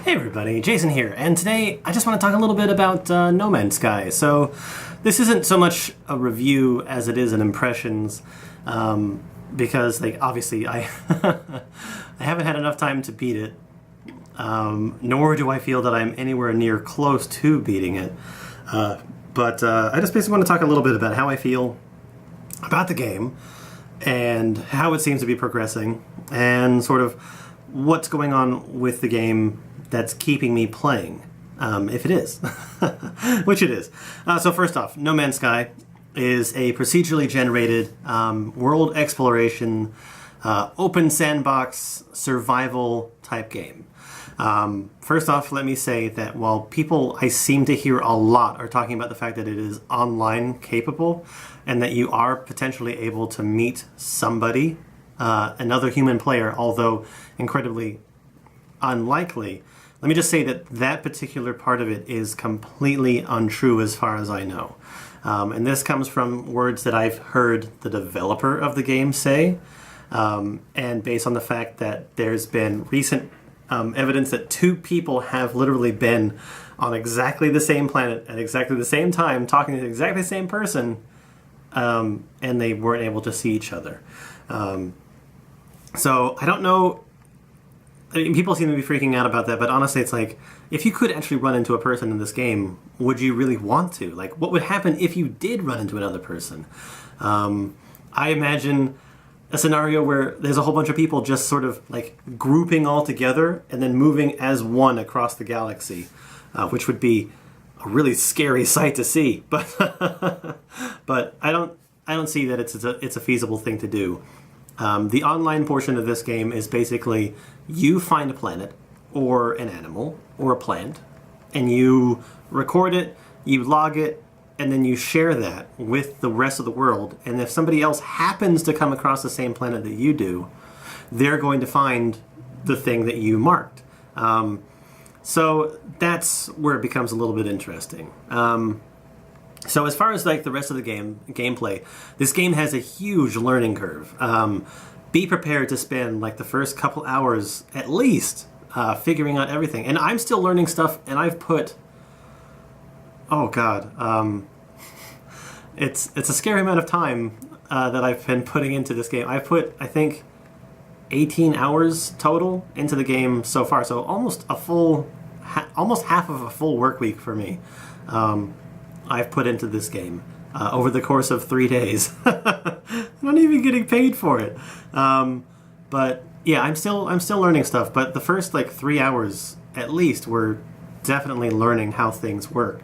Hey everybody, Jason here, and today I just want to talk a little bit about No Man's Sky. So this isn't so much a review as it is an impressions, because obviously I I haven't had enough time to beat it, nor do I feel that I'm anywhere near close to beating it. But I just basically want to talk a little bit about how I feel about the game and how it seems to be progressing and sort of what's going on with the game that's keeping me playing, if it is, which it is. So first off, No Man's Sky is a procedurally generated world exploration, open sandbox survival type game. First off, let me say that while people I seem to hear a lot are talking about the fact that it is online capable and that you are potentially able to meet somebody, another human player, although incredibly unlikely, let me just say that that particular part of it is completely untrue as far as I know. And this comes from words that I've heard the developer of the game say, and based on the fact that there's been recent evidence that two people have literally been on exactly the same planet at exactly the same time, talking to exactly the same person, and they weren't able to see each other. So I don't know. I mean, people seem to be freaking out about that, but honestly, it's like, if you could actually run into a person in this game, would you really want to? Like, what would happen if you did run into another person? I imagine a scenario where there's a whole bunch of people just sort of like grouping all together and then moving as one across the galaxy, which would be a really scary sight to see. But but I don't see that it's a feasible thing to do. The online portion of this game is basically you find a planet or an animal or a plant and you record it, you log it, and then you share that with the rest of the world. And if somebody else happens to come across the same planet that you do, they're going to find the thing that you marked. So that's where it becomes a little bit interesting. So as far as like the rest of the gameplay, this game has a huge learning curve. Be prepared to spend like the first couple hours at least figuring out everything. And I'm still learning stuff, and I've put, oh god, it's a scary amount of time that I've been putting into this game. I've put, I think, 18 hours total into the game so far. So almost almost half of a full work week for me. I've put into this game over the course of 3 days. I'm not even getting paid for it. But yeah, I'm still learning stuff. But the first like 3 hours at least were definitely learning how things work.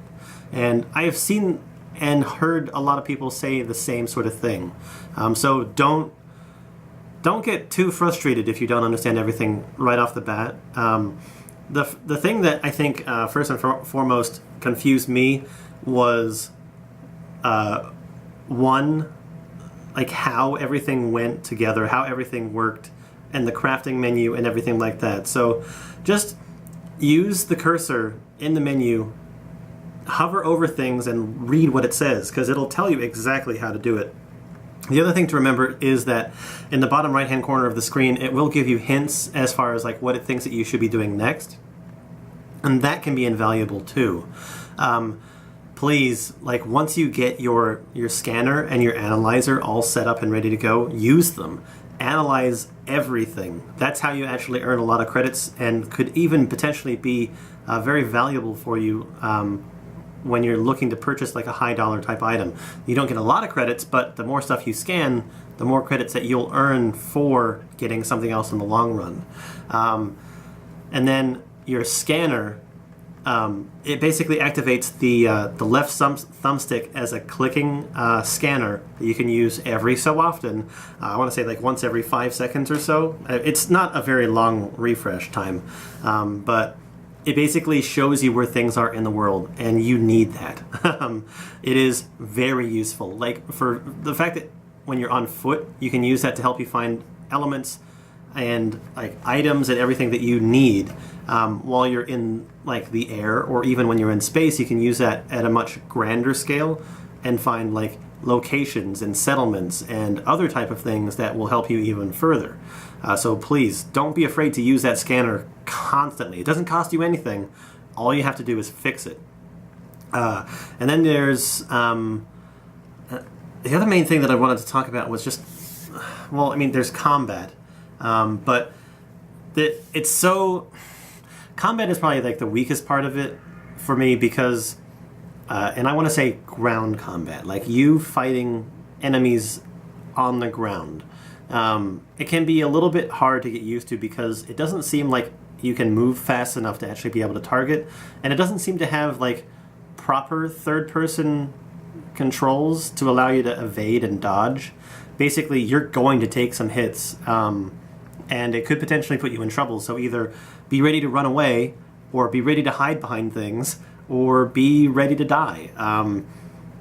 And I have seen and heard a lot of people say the same sort of thing. So don't get too frustrated if you don't understand everything right off the bat. The thing that I think first and foremost confused me was one, like how everything went together, how everything worked, and the crafting menu and everything like that. So just use the cursor in the menu, hover over things, and read what it says, because it'll tell you exactly how to do it. The other thing to remember is that in the bottom right hand corner of the screen, it will give you hints as far as like what it thinks that you should be doing next, and that can be invaluable too. Please, like once you get your scanner and your analyzer all set up and ready to go, use them. Analyze everything. That's how you actually earn a lot of credits, and could even potentially be very valuable for you when you're looking to purchase like a high dollar type item. You don't get a lot of credits, but the more stuff you scan, the more credits that you'll earn for getting something else in the long run. And then your scanner, it basically activates the left thumbstick as a clicking scanner that you can use every so often. I want to say like once every 5 seconds or so. It's not a very long refresh time, but it basically shows you where things are in the world, and you need that. It is very useful. Like for the fact that when you're on foot, you can use that to help you find elements and like items and everything that you need while you're in like the air, or even when you're in space. You can use that at a much grander scale and find like locations and settlements and other type of things that will help you even further. So please don't be afraid to use that scanner constantly. It doesn't cost you anything. All you have to do is fix it. And then there's the other main thing that I wanted to talk about was just, well, I mean, there's combat, but it's so, combat is probably like the weakest part of it for me because, and I want to say ground combat, like you fighting enemies on the ground. It can be a little bit hard to get used to because it doesn't seem like you can move fast enough to actually be able to target, and it doesn't seem to have like proper third-person controls to allow you to evade and dodge. Basically, you're going to take some hits, and it could potentially put you in trouble. So either be ready to run away, or be ready to hide behind things, or be ready to die.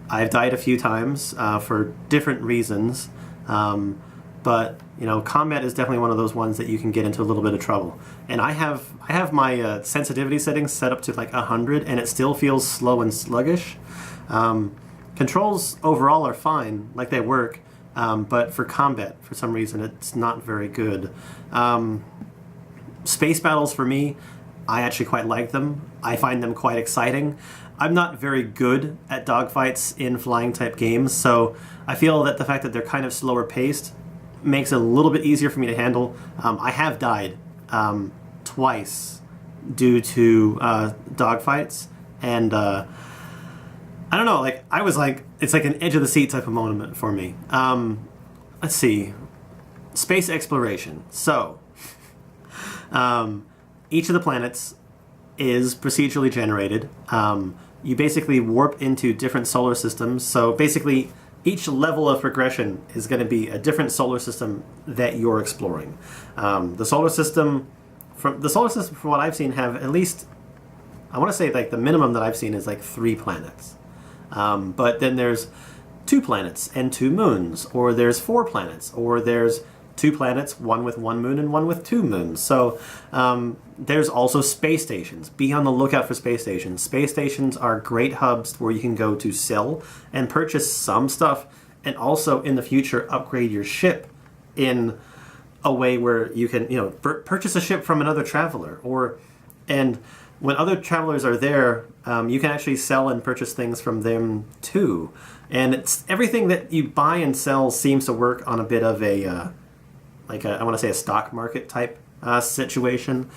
I've died a few times for different reasons, but you know, combat is definitely one of those ones that you can get into a little bit of trouble. And I have my sensitivity settings set up to like 100, and it still feels slow and sluggish. Controls overall are fine, like they work, but for combat, for some reason, it's not very good. Space battles for me, I actually quite like them. I find them quite exciting. I'm not very good at dogfights in flying type games, so I feel that the fact that they're kind of slower paced makes it a little bit easier for me to handle. I have died twice due to dogfights, and I don't know, like I was like, it's like an edge of the seat type of moment for me. Let's see, space exploration. So each of the planets is procedurally generated. You basically warp into different solar systems. So basically, each level of progression is going to be a different solar system that you're exploring. The solar system, from what I've seen, have at least, I want to say like the minimum that I've seen is like 3 planets. But then there's 2 planets and 2 moons, or there's 4 planets, or there's 2 planets, one with 1 moon and one with 2 moons. So there's also space stations. Be on the lookout for space stations. Space stations are great hubs where you can go to sell and purchase some stuff, and also in the future upgrade your ship in a way where you can, you know, purchase a ship from another traveler, and when other travelers are there, you can actually sell and purchase things from them too. And it's everything that you buy and sell seems to work on a bit of I want to say a stock market type situation,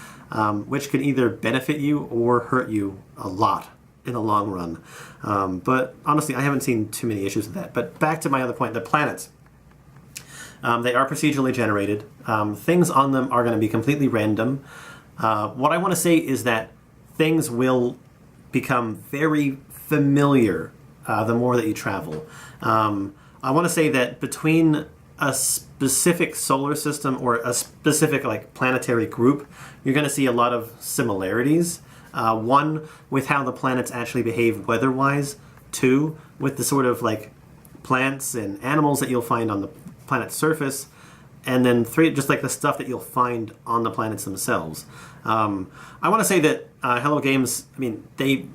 which can either benefit you or hurt you a lot in the long run. But honestly, I haven't seen too many issues with that. But back to my other point, the planets. They are procedurally generated. Things on them are going to be completely random. What I want to say is that things will become very familiar the more that you travel. I want to say that between a specific solar system or a specific like planetary group, you're going to see a lot of similarities. One, with how the planets actually behave weather-wise. 2, with the sort of like plants and animals that you'll find on the planet's surface. And then 3, just like the stuff that you'll find on the planets themselves. I want to say that Hello Games, I mean, they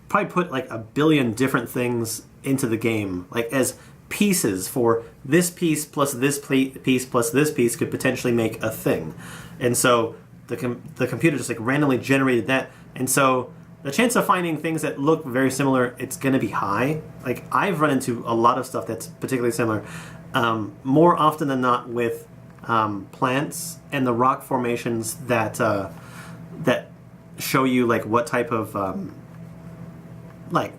probably put like 1 billion different things into the game, like as pieces for this piece plus this piece plus this piece could potentially make a thing. And so the computer just like randomly generated that. And so the chance of finding things that look very similar, it's going to be high. Like I've run into a lot of stuff that's particularly similar. More often than not with plants and the rock formations that that show you like what type of like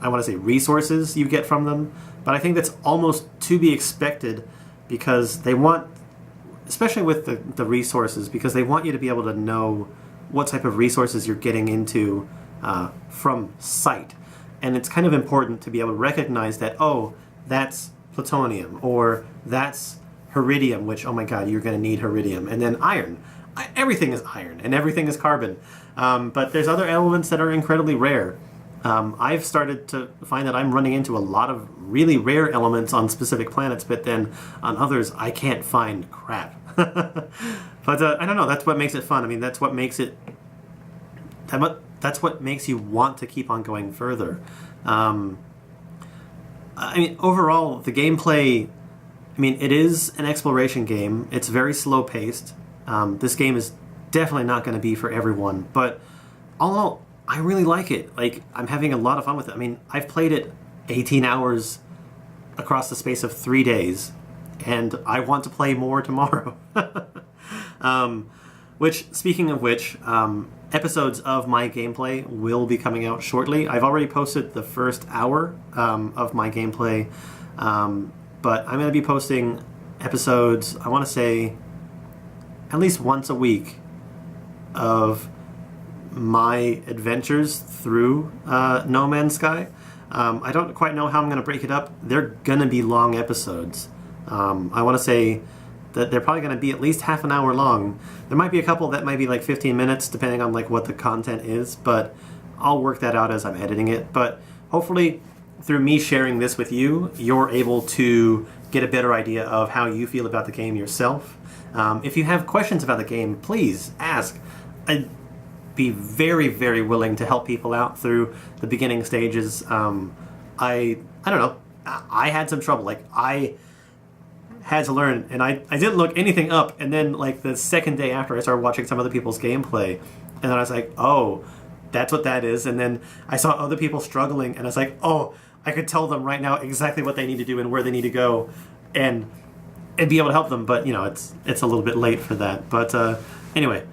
I want to say resources you get from them, but I think that's almost to be expected because they want, especially with the resources, because they want you to be able to know what type of resources you're getting into from sight. And it's kind of important to be able to recognize that, oh, that's plutonium, or that's iridium, which, oh my god, you're going to need iridium. And then iron. Everything is iron, and everything is carbon. But there's other elements that are incredibly rare. I've started to find that I'm running into a lot of really rare elements on specific planets, but then on others, I can't find crap. But I don't know, that's what makes it fun. I mean, that's what makes it... That's what makes you want to keep on going further. I mean, overall, the gameplay, I mean, it is an exploration game. It's very slow paced. This game is definitely not going to be for everyone, but all in all, I really like it. Like, I'm having a lot of fun with it. I mean, I've played it 18 hours across the space of 3 days, and I want to play more tomorrow. Speaking of which, episodes of my gameplay will be coming out shortly. I've already posted the first hour of my gameplay, but I'm going to be posting episodes, I want to say, at least once a week of my adventures through No Man's Sky. I don't quite know how I'm going to break it up. They're going to be long episodes. I want to say that they're probably going to be at least half an hour long. There might be a couple that might be like 15 minutes, depending on like what the content is, but I'll work that out as I'm editing it. But hopefully, through me sharing this with you, you're able to get a better idea of how you feel about the game yourself. If you have questions about the game, please ask. I'd be very, very willing to help people out through the beginning stages. I don't know. I had some trouble. Like, I had to learn, and I didn't look anything up, and then like the second day after, I started watching some other people's gameplay, and then I was like, oh, that's what that is. And then I saw other people struggling, and I was like, oh, I could tell them right now exactly what they need to do and where they need to go, and be able to help them. But you know, it's a little bit late for that. But anyway,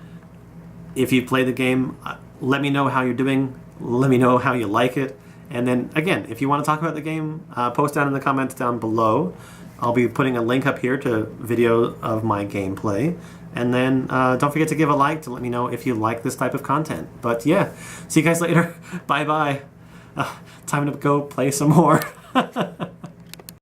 if you play the game, let me know how you're doing. Let me know how you like it. And then again, if you want to talk about the game, post down in the comments down below. I'll be putting a link up here to video of my gameplay. And then don't forget to give a like to let me know if you like this type of content. But yeah, see you guys later. Bye-bye. Time to go play some more.